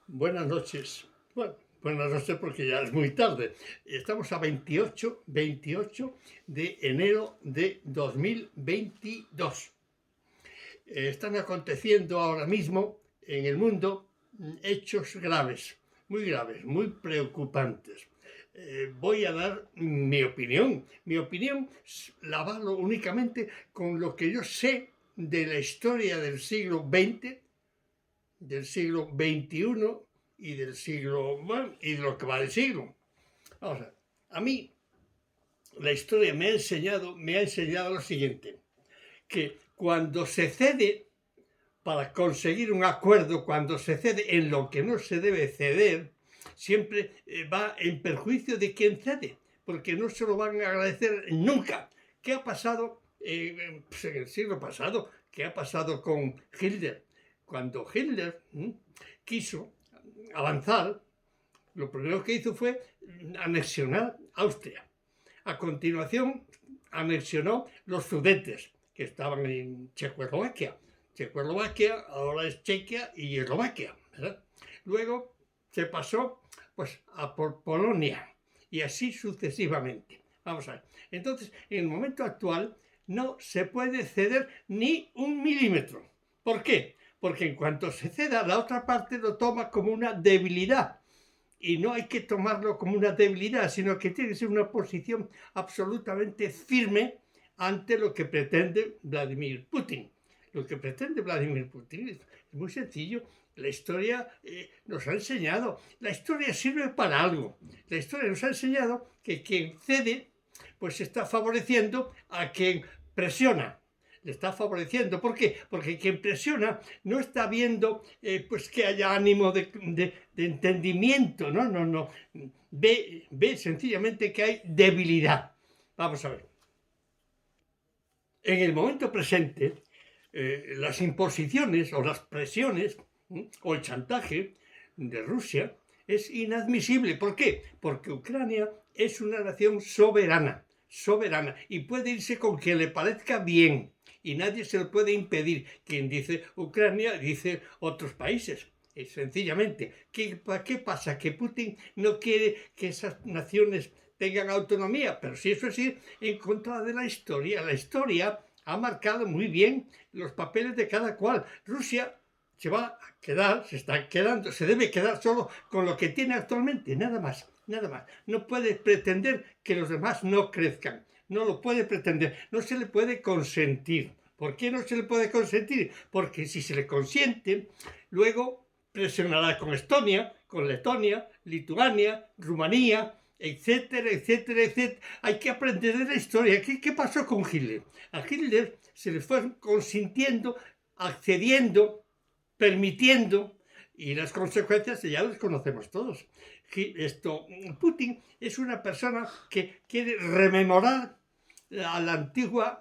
Buenas noches. Bueno, buenas noches porque ya es muy tarde. Estamos a 28 de enero de 2022. Están aconteciendo ahora mismo en el mundo hechos graves, muy preocupantes. Voy a dar mi opinión. Mi opinión la avalo únicamente con lo que yo sé de la historia del siglo XX, del siglo XXI y del siglo, bueno, y de lo que va del siglo. Vamos a ver, a mí la historia me ha enseñado lo siguiente, que cuando se cede para conseguir un acuerdo, cuando se cede en lo que no se debe ceder, siempre va en perjuicio de quien cede, porque no se lo van a agradecer nunca. ¿Qué ha pasado pues en el siglo pasado? ¿Qué ha pasado con Hitler? Cuando Hitler quiso avanzar, lo primero que hizo fue anexionar Austria. A continuación, anexionó los Sudetes, que estaban en Checoslovaquia. Checoslovaquia ahora es Chequia y Eslovaquia, ¿verdad? Luego se pasó pues, a por Polonia y así sucesivamente. Vamos a ver. Entonces, en el momento actual no se puede ceder ni un milímetro. ¿Por qué? Porque en cuanto se ceda, la otra parte lo toma como una debilidad. Y no hay que tomarlo como una debilidad, sino que tiene que ser una posición absolutamente firme ante lo que pretende Vladimir Putin. Lo que pretende Vladimir Putin es muy sencillo. La historia nos ha enseñado, la historia sirve para algo. La historia nos ha enseñado que quien cede, pues está favoreciendo a quien presiona. Le está favoreciendo. ¿Por qué? Porque quien presiona no está viendo pues que haya ánimo de entendimiento, no. Ve sencillamente que hay debilidad. Vamos a ver. En el momento presente, las imposiciones o las presiones o el chantaje de Rusia es inadmisible. ¿Por qué? Porque Ucrania es una nación soberana y puede irse con quien le parezca bien y nadie se lo puede impedir. Quien dice Ucrania dice otros países. Sencillamente, ¿qué pasa? Que Putin no quiere que esas naciones tengan autonomía, pero si eso es ir en contra de la historia. La historia ha marcado muy bien los papeles de cada cual. Rusia se va a quedar, se está quedando, se debe quedar solo con lo que tiene actualmente, nada más. No puede pretender que los demás no crezcan. No lo puede pretender, no se le puede consentir. ¿Por qué no se le puede consentir? Porque si se le consiente, luego presionará con Estonia, con Letonia, Lituania, Rumanía, etcétera. Hay que aprender de la historia. ¿Qué pasó con Hitler? A Hitler se le fue consintiendo, accediendo, permitiendo, y las consecuencias ya las conocemos todos. Putin es una persona que quiere rememorar a la antigua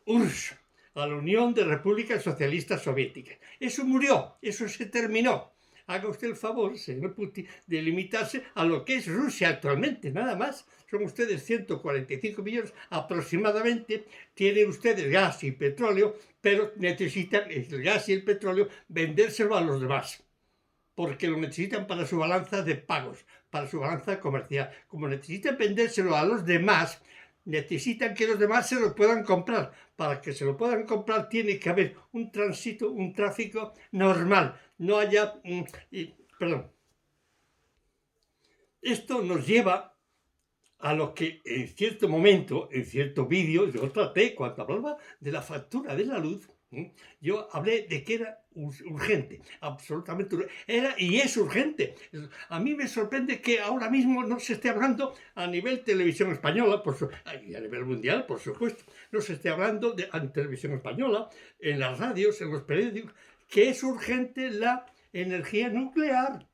URSS, a la Unión de Repúblicas Socialistas Soviéticas. Eso murió, eso se terminó. Haga usted el favor, señor Putin, de limitarse a lo que es Rusia actualmente, nada más. Son ustedes 145 millones aproximadamente, tienen ustedes gas y petróleo, pero necesitan el gas y el petróleo vendérselo a los demás, porque lo necesitan para su balanza de pagos, para su balanza comercial. Como necesitan vendérselo a los demás, necesitan que los demás se lo puedan comprar. Para que se lo puedan comprar tiene que haber un tránsito, un tráfico normal. No haya... perdón. Esto nos lleva a lo que en cierto momento, en cierto vídeo, yo traté cuando hablaba de la factura de la luz. Yo hablé de que era urgente, absolutamente urgente. Era y es urgente. A mí me sorprende que ahora mismo no se esté hablando a nivel televisión española, y a nivel mundial, por supuesto, no se esté hablando en televisión española, en las radios, en los periódicos, que es urgente la energía nuclear.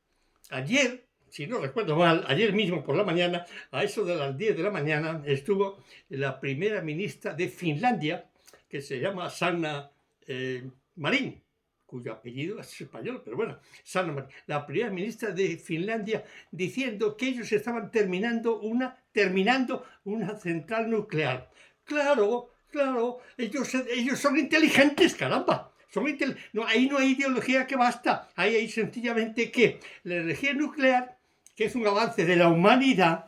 Ayer, si no recuerdo mal, ayer mismo por la mañana, a eso de las 10 de la mañana, estuvo la primera ministra de Finlandia, que se llama Sanna Marin, cuyo apellido es español, pero bueno, Sanna Marin, la primera ministra de Finlandia, diciendo que ellos estaban terminando una central nuclear. Claro, ellos son inteligentes, caramba, No, ahí no hay ideología que basta. Ahí hay sencillamente que la energía nuclear, que es un avance de la humanidad,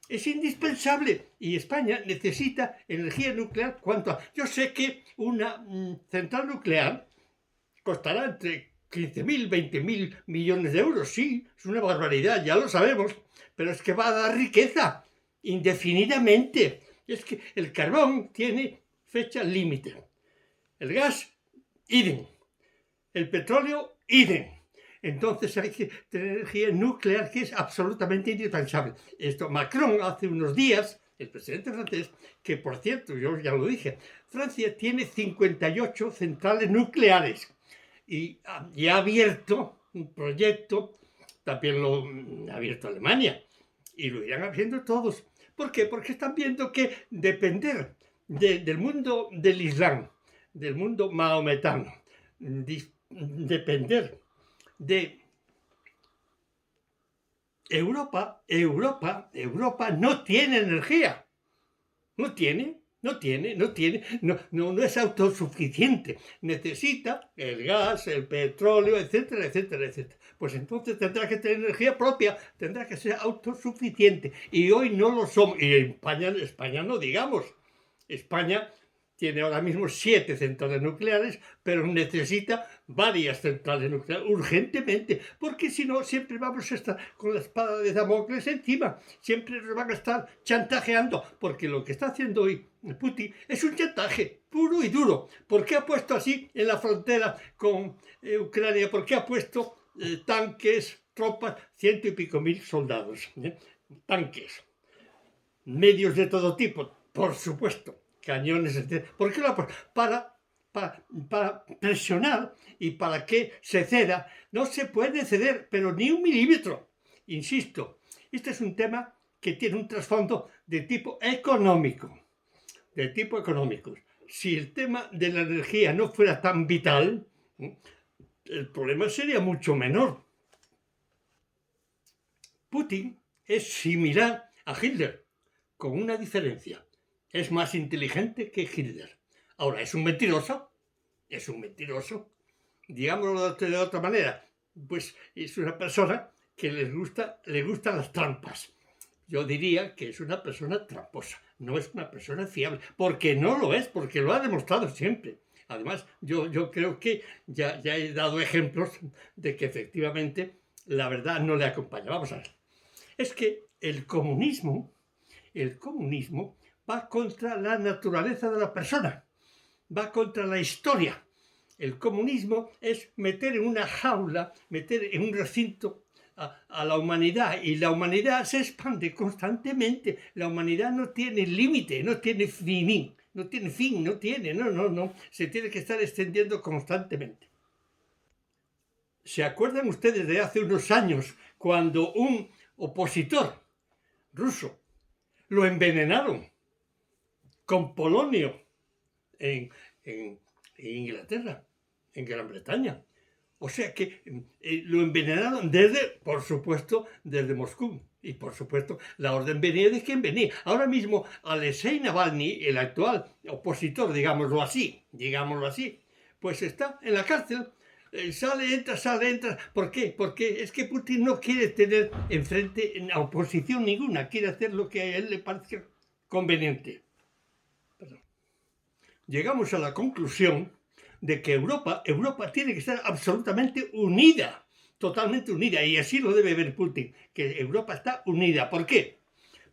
es indispensable. Y España necesita energía nuclear. Yo sé que una central nuclear costará entre 15.000, 20.000 millones de euros. Sí, es una barbaridad, ya lo sabemos. Pero es que va a dar riqueza indefinidamente. Es que el carbón tiene fecha límite. El gas, idem. El petróleo, idem. Entonces hay que tener energía nuclear que es absolutamente indispensable. Macron hace unos días, el presidente francés, que por cierto, yo ya lo dije, Francia tiene 58 centrales nucleares y ha abierto un proyecto, también lo ha abierto Alemania, y lo irán haciendo todos. ¿Por qué? Porque están viendo que depender del mundo del Islam, del mundo maometano, depender de Europa no tiene energía. No es autosuficiente. Necesita el gas, el petróleo, etcétera, etcétera, etcétera. Pues entonces tendrá que tener energía propia, tendrá que ser autosuficiente. Y hoy no lo somos. Y en España no digamos. España tiene ahora mismo 7 centrales nucleares, pero necesita varias centrales nucleares urgentemente, porque si no siempre vamos a estar con la espada de Damocles encima, siempre nos van a estar chantajeando, porque lo que está haciendo hoy Putin es un chantaje puro y duro. ¿Por qué ha puesto así en la frontera con Ucrania? ¿Por qué ha puesto tanques, tropas, 100 y pico mil soldados? Tanques, medios de todo tipo, por supuesto. Cañones, etc. ¿Por qué lo ha puesto? Para presionar y para que se ceda. No se puede ceder, pero ni un milímetro. Insisto, este es un tema que tiene un trasfondo de tipo económico. Si el tema de la energía no fuera tan vital, el problema sería mucho menor. Putin es similar a Hitler, con una diferencia. Es más inteligente que Hitler. Ahora, ¿es un mentiroso? Digámoslo de otra manera. Pues es una persona que le gustan las trampas. Yo diría que es una persona tramposa. No es una persona fiable. Porque no lo es, porque lo ha demostrado siempre. Además, yo creo que ya he dado ejemplos de que efectivamente la verdad no le acompaña. Vamos a ver. Es que el comunismo va contra la naturaleza de la persona, va contra la historia. El comunismo es meter en una jaula, meter en un recinto a la humanidad, y la humanidad se expande constantemente. La humanidad no tiene límite, no tiene fin, se tiene que estar extendiendo constantemente. ¿Se acuerdan ustedes de hace unos años cuando un opositor ruso lo envenenaron con polonio en Inglaterra, en Gran Bretaña? O sea que lo envenenaron por supuesto, desde Moscú. Y por supuesto, la orden venía de quien venía. Ahora mismo, Alexei Navalny, el actual opositor, digámoslo así, pues está en la cárcel. Sale, entra. ¿Por qué? Porque es que Putin no quiere tener enfrente oposición ninguna. Quiere hacer lo que a él le parezca conveniente. Llegamos a la conclusión de que Europa tiene que estar absolutamente unida, totalmente unida, y así lo debe ver Putin, que Europa está unida. ¿Por qué?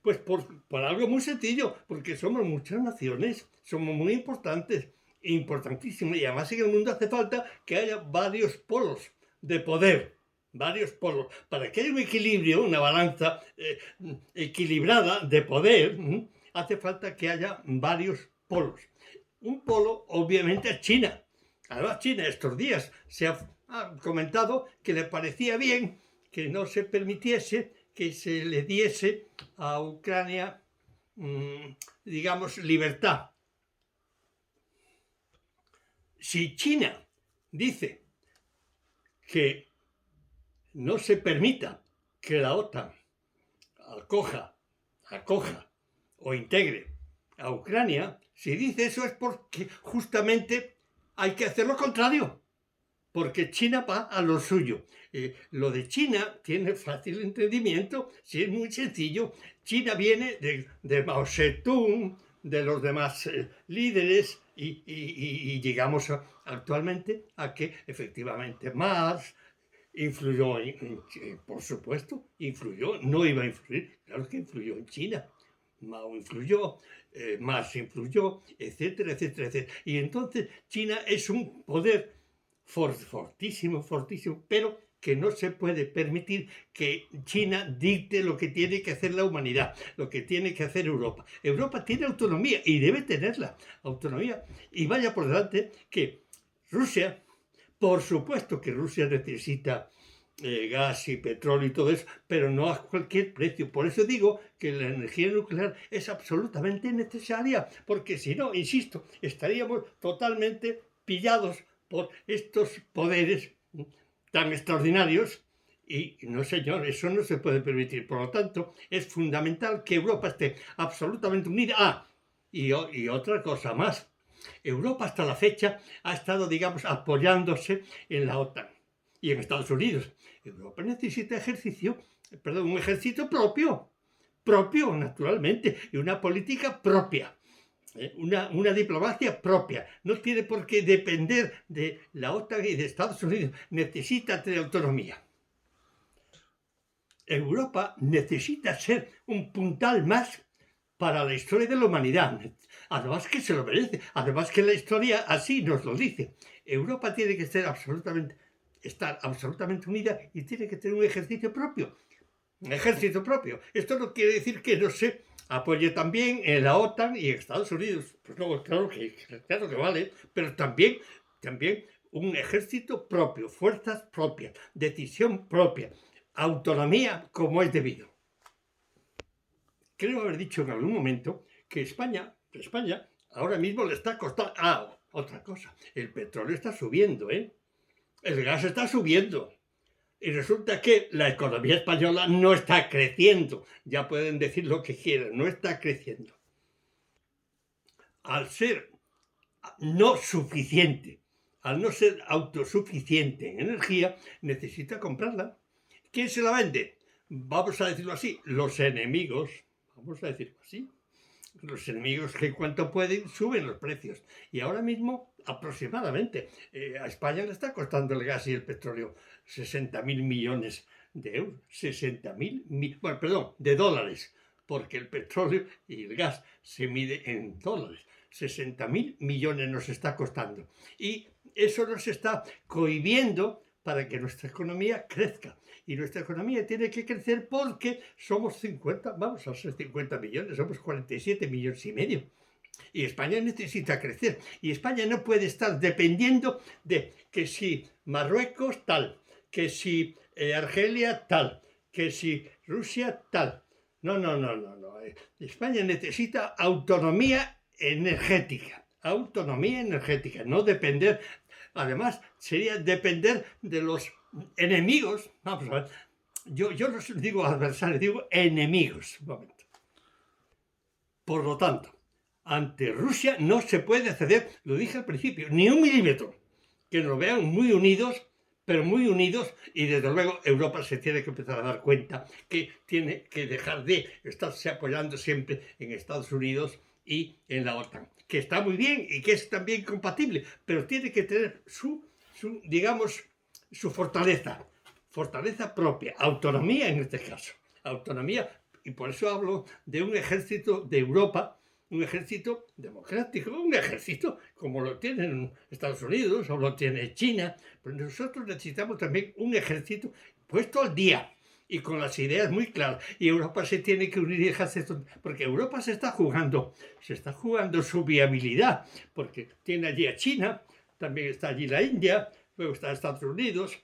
Pues por algo muy sencillo, porque somos muchas naciones, somos muy importantísimos, y además en el mundo hace falta que haya varios polos de poder, para que haya un equilibrio, una balanza equilibrada de poder, hace falta que haya varios polos. Un polo, obviamente, es China. Además, China estos días se ha comentado que le parecía bien que no se permitiese que se le diese a Ucrania, digamos, libertad. Si China dice que no se permita que la OTAN acoja o integre a Ucrania, si dice eso es porque justamente hay que hacer lo contrario. porque China va a lo suyo. Lo de China tiene fácil entendimiento, sí, es muy sencillo. China viene de Mao Zedong, de los demás líderes, y llegamos actualmente a que efectivamente Marx influyó, por supuesto, influyó, no iba a influir, claro que influyó en China. Mao influyó, Marx influyó, etcétera, etcétera, etcétera. Y entonces China es un poder fortísimo, fortísimo, pero que no se puede permitir que China dicte lo que tiene que hacer la humanidad, lo que tiene que hacer Europa. Europa tiene autonomía y debe tenerla, autonomía. Y vaya por delante que Rusia, por supuesto que Rusia necesita gas y petróleo y todo eso, pero no a cualquier precio. Por eso digo que la energía nuclear es absolutamente necesaria, porque si no, insisto, estaríamos totalmente pillados por estos poderes tan extraordinarios y no, señor, eso no se puede permitir. Por lo tanto, es fundamental que Europa esté absolutamente unida. Y otra cosa más. Europa hasta la fecha ha estado, digamos, apoyándose en la OTAN y en Estados Unidos. Europa necesita un ejército propio naturalmente, y una política propia. Una diplomacia propia. No tiene por qué depender de la OTAN y de Estados Unidos. Necesita tener autonomía. Europa necesita ser un puntal más para la historia de la humanidad. Además que se lo merece. Además que la historia así nos lo dice. Europa tiene que estar absolutamente unida y tiene que tener un ejército propio. Un ejército propio. Esto no quiere decir que no se apoye también en la OTAN y en Estados Unidos. Pues no, claro que vale, pero también un ejército propio, fuerzas propias, decisión propia, autonomía como es debido. Creo haber dicho en algún momento que España ahora mismo le está costando... Otra cosa, el petróleo está subiendo, el gas está subiendo. Y resulta que la economía española no está creciendo. Ya pueden decir lo que quieran, no está creciendo. Al ser no suficiente, al no ser autosuficiente en energía, necesita comprarla. ¿Quién se la vende? Vamos a decirlo así, los enemigos. Vamos a decirlo así. Los enemigos que cuanto pueden suben los precios. Y ahora mismo, aproximadamente, a España le está costando el gas y el petróleo 60.000 millones de euros. 60.000, de dólares, porque el petróleo y el gas se mide en dólares. 60.000 millones nos está costando. Y eso nos está cohibiendo para que nuestra economía crezca. Y nuestra economía tiene que crecer porque somos 50, vamos a ser 50 millones, somos 47 millones y medio. Y España necesita crecer. Y España no puede estar dependiendo de que si Marruecos tal, que si Argelia tal, que si Rusia tal. No. España necesita autonomía energética. Autonomía energética, no depender. Además, sería depender de los enemigos. Vamos a ver. Yo no digo adversarios, digo enemigos. Un momento. Por lo tanto, ante Rusia no se puede ceder, lo dije al principio, ni un milímetro. Que nos vean muy unidos, pero muy unidos, y desde luego Europa se tiene que empezar a dar cuenta que tiene que dejar de estarse apoyando siempre en Estados Unidos y en la OTAN, que está muy bien y que es también compatible, pero tiene que tener su fortaleza propia, autonomía en este caso, autonomía, y por eso hablo de un ejército de Europa, un ejército democrático, un ejército como lo tienen Estados Unidos o lo tiene China, pero nosotros necesitamos también un ejército puesto al día y con las ideas muy claras. Y Europa se tiene que unir y dejarse esto, porque Europa se está jugando su viabilidad, porque tiene allí a China, también está allí la India, luego está Estados Unidos.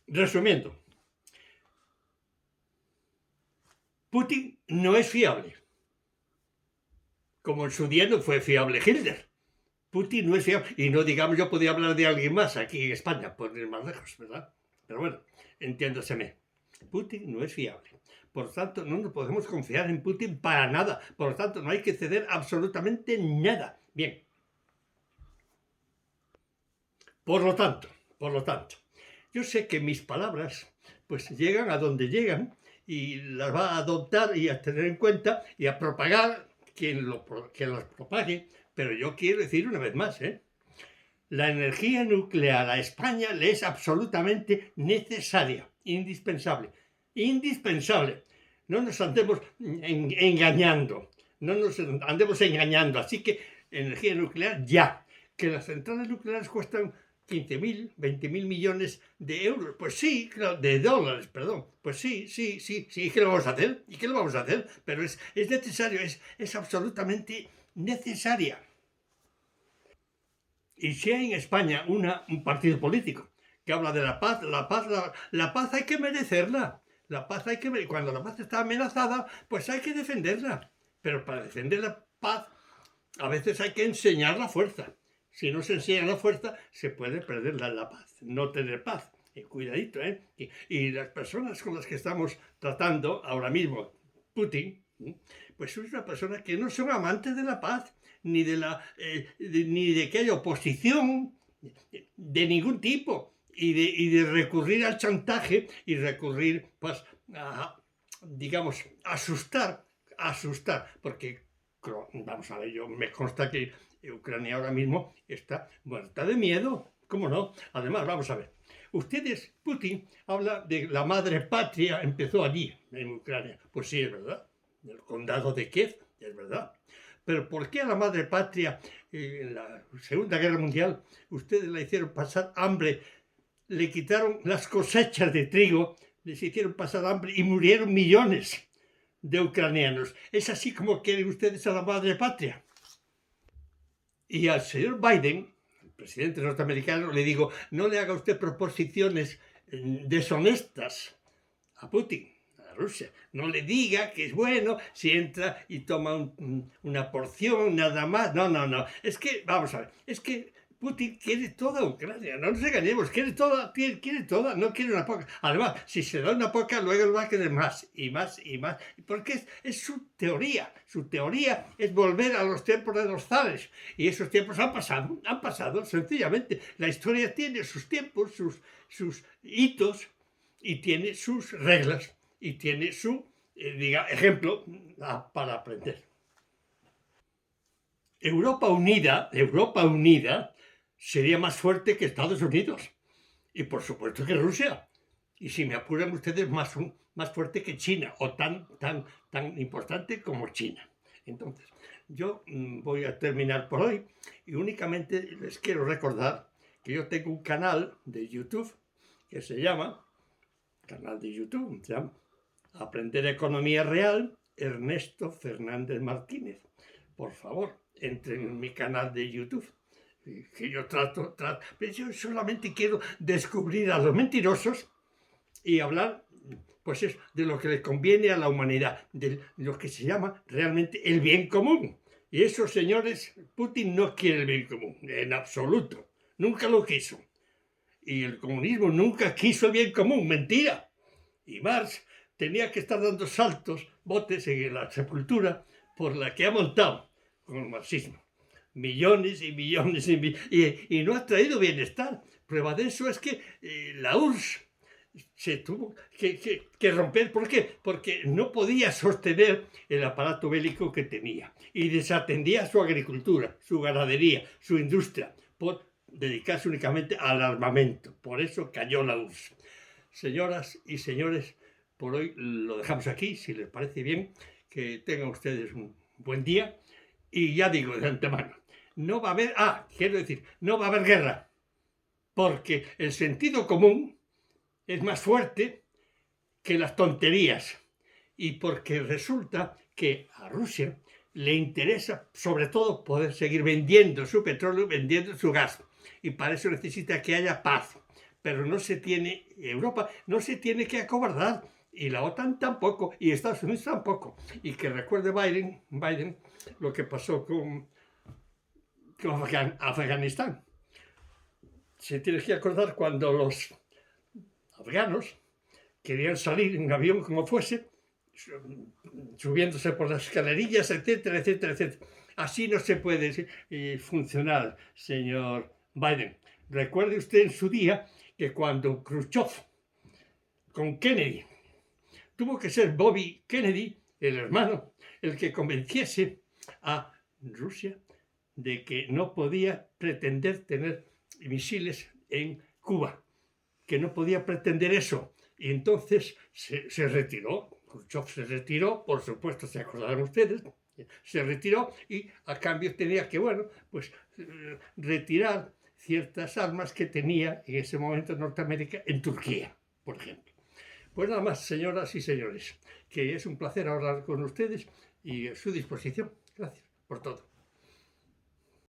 Resumiendo, Putin no es fiable, como en su día no fue fiable Hitler. Putin no es fiable, y no digamos yo podía hablar de alguien más aquí en España, por ir más lejos, ¿verdad? Pero bueno, entiéndaseme. Putin no es fiable. Por lo tanto, no nos podemos confiar en Putin para nada. Por lo tanto, no hay que ceder absolutamente nada. Bien. Por lo tanto, yo sé que mis palabras pues llegan a donde llegan y las va a adoptar y a tener en cuenta y a propagar quien las propague, pero yo quiero decir una vez más, la energía nuclear a España le es absolutamente necesaria, indispensable, indispensable. No nos andemos engañando, no nos andemos engañando, así que energía nuclear ya, que las centrales nucleares cuestan 15.000, 20.000 millones de euros. Pues sí, claro, de dólares, perdón. Pues sí, sí, sí, sí. ¿Y qué lo vamos a hacer? ¿Y qué lo vamos a hacer? Pero es necesario, es absolutamente necesaria. Y si hay en España un partido político que habla de la paz hay que merecerla. La paz hay que cuando la paz está amenazada, pues hay que defenderla. Pero para defender la paz, a veces hay que enseñar la fuerza. Si no se enseña la fuerza, se puede perder la paz, no tener paz. Cuidadito, ¿eh? Y las personas con las que estamos tratando ahora mismo, Putin, pues es una persona que no son amantes de la paz, ni de que haya oposición de ningún tipo, y de recurrir al chantaje y recurrir, pues, a, digamos, asustar, porque vamos a ver, yo me consta que Ucrania ahora mismo está muerta de miedo. ¿Cómo no? Además, vamos a ver. Putin habla de la madre patria, empezó allí, en Ucrania. Pues sí, es verdad. En el condado de Kiev, es verdad. Pero ¿por qué a la madre patria en la Segunda Guerra Mundial ustedes la hicieron pasar hambre? Le quitaron las cosechas de trigo, les hicieron pasar hambre y murieron millones de ucranianos. ¿Es así como quieren ustedes a la madre patria? Y al señor Biden, el presidente norteamericano, le digo, no le haga usted proposiciones deshonestas a Putin, a Rusia. No le diga que es bueno si entra y toma una porción nada más. No, no, no. Es que, vamos a ver, es que Putin quiere toda Ucrania, no nos engañemos, quiere toda, no quiere una poca. Además, si se da una poca, luego va a querer más y más y más, porque es su teoría es volver a los tiempos de los zares, y esos tiempos han pasado, sencillamente. La historia tiene sus tiempos, sus hitos, y tiene sus reglas, y tiene su, ejemplo para aprender. Europa unida sería más fuerte que Estados Unidos y por supuesto que Rusia. Y si me apuran ustedes, más fuerte que China o tan importante como China. Entonces, yo voy a terminar por hoy y únicamente les quiero recordar que yo tengo un canal de YouTube que se llama Aprender Economía Real, Ernesto Fernández Martínez. Por favor, entren en mi canal de YouTube, que yo trato, pero yo solamente quiero descubrir a los mentirosos y hablar, pues, de lo que le conviene a la humanidad, de lo que se llama realmente el bien común. Y esos señores, Putin no quiere el bien común, en absoluto, nunca lo quiso. Y el comunismo nunca quiso el bien común, mentira. Y Marx tenía que estar dando botes en la sepultura por la que ha montado con el marxismo. Millones y millones y no ha traído bienestar. Prueba de eso es que la URSS se tuvo que romper. ¿Por qué? Porque no podía sostener el aparato bélico que tenía y desatendía su agricultura, su ganadería, su industria, por dedicarse únicamente al armamento. Por eso cayó la URSS. Señoras y señores, por hoy lo dejamos aquí, si les parece bien, que tengan ustedes un buen día. Y ya digo de antemano, no va a haber, no va a haber guerra, porque el sentido común es más fuerte que las tonterías y porque resulta que a Rusia le interesa sobre todo poder seguir vendiendo su petróleo, vendiendo su gas, y para eso necesita que haya paz. Pero Europa no se tiene que acobardar, y la OTAN tampoco, y Estados Unidos tampoco. Y que recuerde Biden lo que pasó con Afganistán. Se tiene que acordar cuando los afganos querían salir en avión como fuese, subiéndose por las escalerillas, etcétera, etcétera, etcétera. Así no se puede funcionar, señor Biden. recuerde usted en su día que cuando Khrushchev con Kennedy tuvo que ser Bobby Kennedy, el hermano, el que convenciese a Rusia de que no podía pretender tener misiles en Cuba, que no podía pretender eso. Y entonces se retiró, Khrushchev se retiró, por supuesto, se acordarán ustedes, se retiró y a cambio tenía que, bueno, pues retirar ciertas armas que tenía en ese momento Norteamérica en Turquía, por ejemplo. Pues nada más, señoras y señores, que es un placer hablar con ustedes y a su disposición. Gracias por todo.